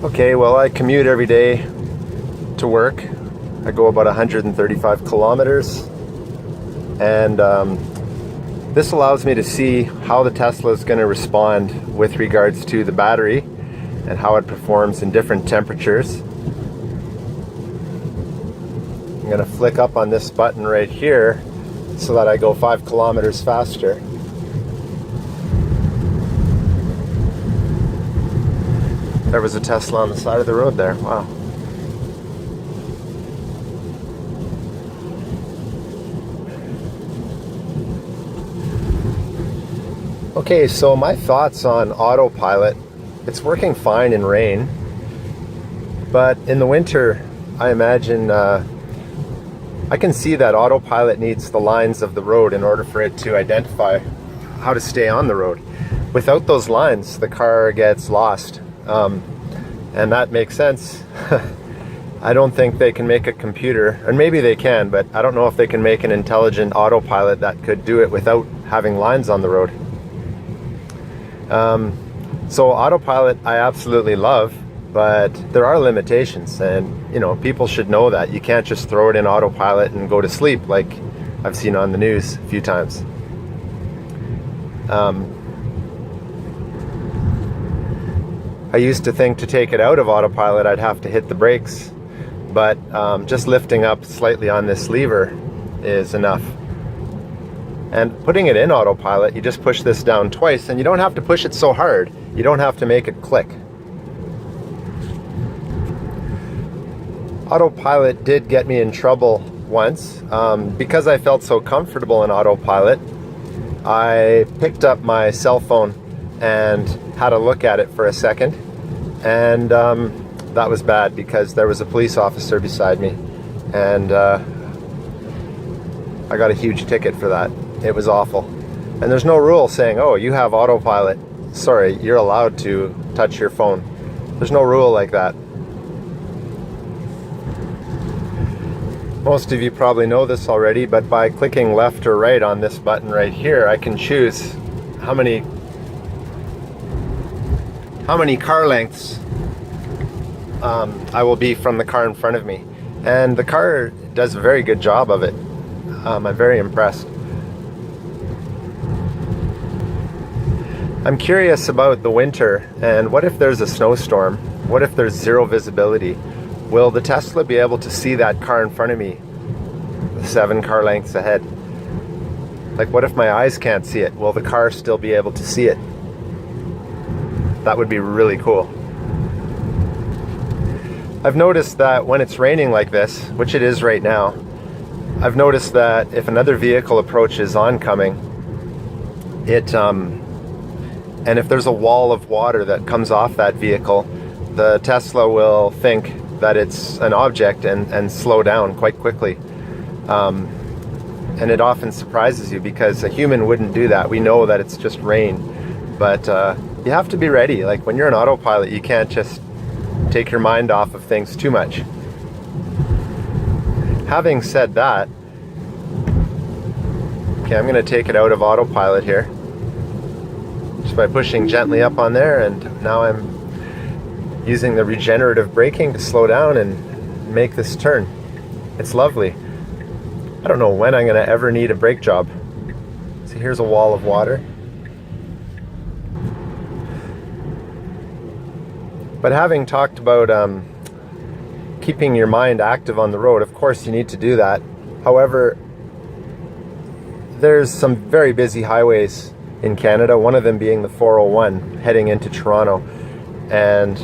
Okay, well, I commute every day to work. I go about 135 kilometers, and this allows me to see how the Tesla is going to respond with regards to the battery and how it performs in different temperatures. I'm going to flick up on this button right here so that I go 5 kilometers faster. There was a Tesla on the side of the road there. Wow. Okay, so my thoughts on Autopilot. It's working fine in rain, but in the winter, I imagine I can see that Autopilot needs the lines of the road in order for it to identify how to stay on the road. Without those lines, the car gets lost, and that makes sense. I don't think they can make a computer, and maybe they can, but I don't know if they can make an intelligent Autopilot that could do it without having lines on the road. So Autopilot I absolutely love, but there are limitations, and you know, people should know that. You can't just throw it in Autopilot and go to sleep like I've seen on the news a few times. I used to think to take it out of Autopilot I'd have to hit the brakes, but just lifting up slightly on this lever is enough. And putting it in Autopilot, you just push this down twice, and you don't have to push it so hard. You don't have to make it click. Autopilot did get me in trouble once. Because I felt so comfortable in Autopilot, I picked up my cell phone and had a look at it for a second, and that was bad because there was a police officer beside me, and I got a huge ticket for that. It was awful. And there's no rule saying, oh, you have Autopilot, sorry, you're allowed to touch your phone. There's no rule like that. Most of you probably know this already, but by clicking left or right on this button right here, I can choose how many car lengths I will be from the car in front of me. And the car does a very good job of it. I'm very impressed. I'm curious about the winter, and what if there's a snowstorm? What if there's zero visibility? Will the Tesla be able to see that car in front of me 7 car lengths ahead? Like, what if my eyes can't see it? Will the car still be able to see it? That would be really cool. I've noticed that when it's raining like this, which it is right now, I've noticed that if another vehicle approaches oncoming, and if there's a wall of water that comes off that vehicle, the Tesla will think that it's an object and slow down quite quickly. And it often surprises you because a human wouldn't do that. We know that it's just rain, but you have to be ready. Like when you're an Autopilot, you can't just take your mind off of things too much. Having said that, okay, I'm going to take it out of Autopilot here just by pushing gently up on there, and now I'm using the regenerative braking to slow down and make this turn. It's lovely. I don't know when I'm going to ever need a brake job. So here's a wall of water. But having talked about keeping your mind active on the road, of course you need to do that. However, there's some very busy highways in Canada, one of them being the 401 heading into Toronto. And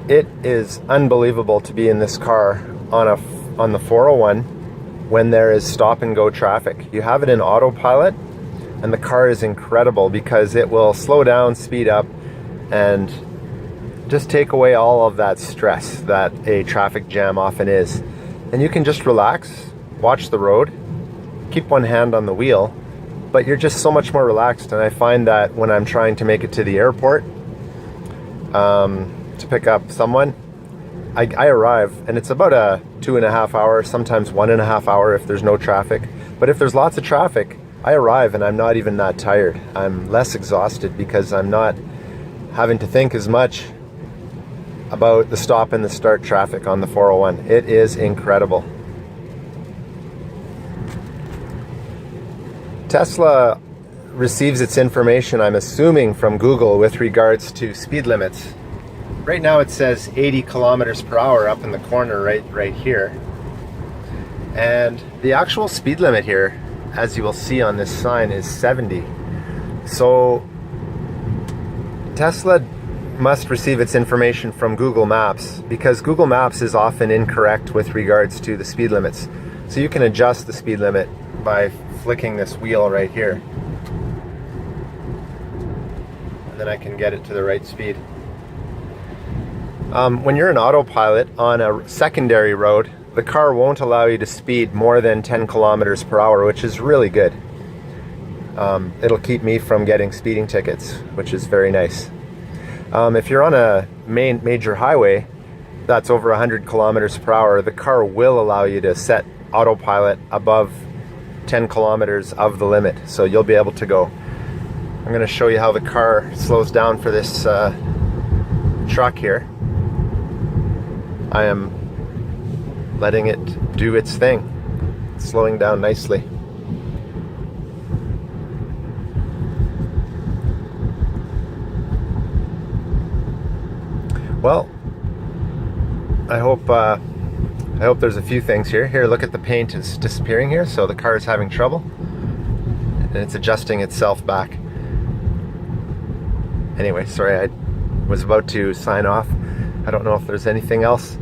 it is unbelievable to be in this car on the 401 when there is stop and go traffic. You have it in Autopilot, and the car is incredible because it will slow down, speed up, and just take away all of that stress that a traffic jam often is. And you can just relax, watch the road, keep one hand on the wheel, but you're just so much more relaxed. And I find that when I'm trying to make it to the airport to pick up someone, I arrive, and it's about a 2.5 hour, sometimes 1.5 hour if there's no traffic. But if there's lots of traffic, I arrive and I'm not even that tired. I'm less exhausted because I'm not having to think as much about the stop and the start traffic on the 401. It is incredible. Tesla receives its information, I'm assuming, from Google with regards to speed limits. Right now it says 80 kilometers per hour up in the corner right here. And the actual speed limit here, as you will see on this sign, is 70. So Tesla must receive its information from Google Maps, because Google Maps is often incorrect with regards to the speed limits. So you can adjust the speed limit by flicking this wheel right here. And then I can get it to the right speed. When you're in autopilot on a secondary road, the car won't allow you to speed more than 10 kilometers per hour, which is really good. It'll keep me from getting speeding tickets, which is very nice. If you're on a major highway that's over 100 kilometers per hour, the car will allow you to set autopilot above 10 kilometers of the limit, so you'll be able to go. I'm going to show you how the car slows down for this truck here. I am letting it do its thing, slowing down nicely. Well, I hope there's a few things here. Here, look at the paint is disappearing here, so the car is having trouble, and it's adjusting itself back. Anyway, sorry, I was about to sign off. I don't know if there's anything else.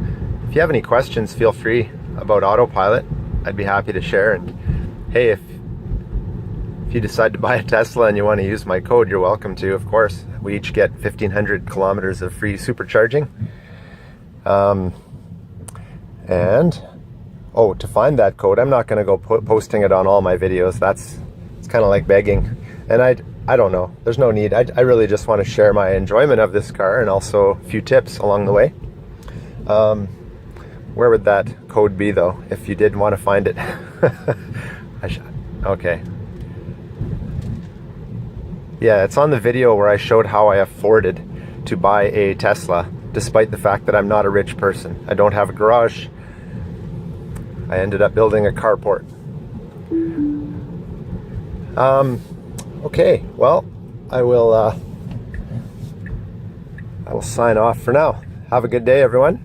If you have any questions, feel free about Autopilot. I'd be happy to share. And hey, if you decide to buy a Tesla and you want to use my code, you're welcome to, of course. We each get 1,500 kilometers of free supercharging. And to find that code, I'm not going to go posting it on all my videos. It's kind of like begging. And I don't know. There's no need. I really just want to share my enjoyment of this car and also a few tips along the way. Where would that code be, though, if you did want to find it? Okay. Yeah, it's on the video where I showed how I afforded to buy a Tesla, despite the fact that I'm not a rich person. I don't have a garage. I ended up building a carport. Okay, well, I will sign off for now. Have a good day, everyone.